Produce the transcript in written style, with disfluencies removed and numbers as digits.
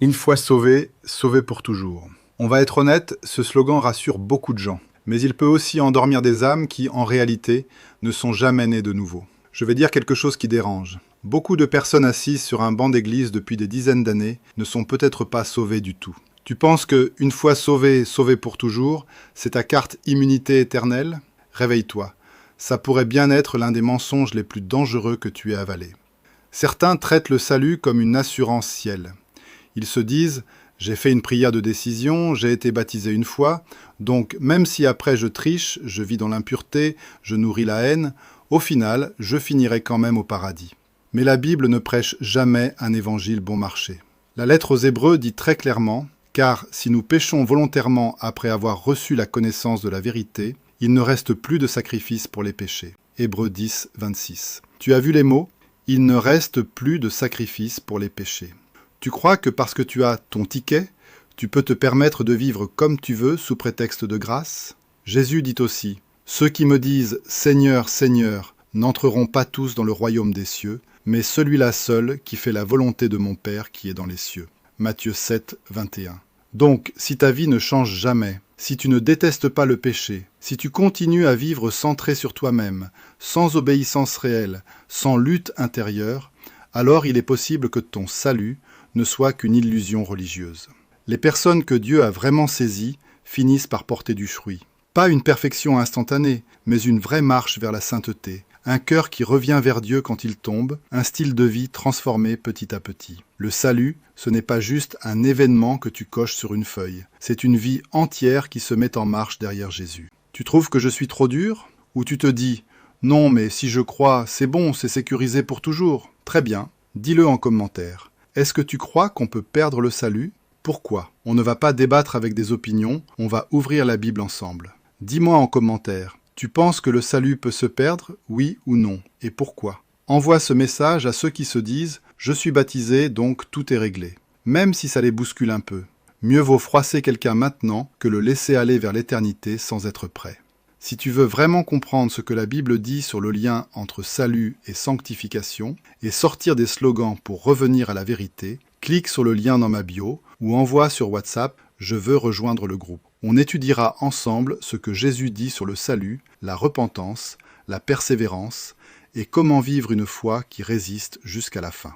Une fois sauvé, sauvé pour toujours. On va être honnête, ce slogan rassure beaucoup de gens. Mais il peut aussi endormir des âmes qui, en réalité, ne sont jamais nées de nouveau. Je vais dire quelque chose qui dérange. Beaucoup de personnes assises sur un banc d'église depuis des dizaines d'années ne sont peut-être pas sauvées du tout. Tu penses que, une fois sauvé, sauvé pour toujours, c'est ta carte immunité éternelle? Réveille-toi. Ça pourrait bien être l'un des mensonges les plus dangereux que tu aies avalés. Certains traitent le salut comme une assurance ciel. Ils se disent « j'ai fait une prière de décision, j'ai été baptisé une fois, donc même si après je triche, je vis dans l'impureté, je nourris la haine, au final, je finirai quand même au paradis. » Mais la Bible ne prêche jamais un évangile bon marché. La lettre aux Hébreux dit très clairement « car si nous péchons volontairement après avoir reçu la connaissance de la vérité, il ne reste plus de sacrifice pour les péchés. » Hébreux 10, 26. Tu as vu les mots ? Il ne reste plus de sacrifice pour les péchés. Tu crois que parce que tu as ton ticket, tu peux te permettre de vivre comme tu veux sous prétexte de grâce? Jésus dit aussi « Ceux qui me disent « Seigneur, Seigneur » n'entreront pas tous dans le royaume des cieux, mais celui-là seul qui fait la volonté de mon Père qui est dans les cieux. » Matthieu 7, 21. Donc, si ta vie ne change jamais, si tu ne détestes pas le péché, si tu continues à vivre centré sur toi-même, sans obéissance réelle, sans lutte intérieure, alors il est possible que ton salut ne soit qu'une illusion religieuse. Les personnes que Dieu a vraiment saisies finissent par porter du fruit. Pas une perfection instantanée, mais une vraie marche vers la sainteté, un cœur qui revient vers Dieu quand il tombe, un style de vie transformé petit à petit. Le salut, ce n'est pas juste un événement que tu coches sur une feuille, c'est une vie entière qui se met en marche derrière Jésus. Tu trouves que je suis trop dur? Ou tu te dis « Non, mais si je crois, c'est bon, c'est sécurisé pour toujours ». Très bien, dis-le en commentaire. Est-ce que tu crois qu'on peut perdre le salut? Pourquoi? On ne va pas débattre avec des opinions, on va ouvrir la Bible ensemble. Dis-moi en commentaire, tu penses que le salut peut se perdre, oui ou non? Et pourquoi? Envoie ce message à ceux qui se disent « Je suis baptisé, donc tout est réglé ». Même si ça les bouscule un peu. Mieux vaut froisser quelqu'un maintenant que le laisser aller vers l'éternité sans être prêt. Si tu veux vraiment comprendre ce que la Bible dit sur le lien entre salut et sanctification, et sortir des slogans pour revenir à la vérité, clique sur le lien dans ma bio ou envoie sur WhatsApp « Je veux rejoindre le groupe ». On étudiera ensemble ce que Jésus dit sur le salut, la repentance, la persévérance et comment vivre une foi qui résiste jusqu'à la fin.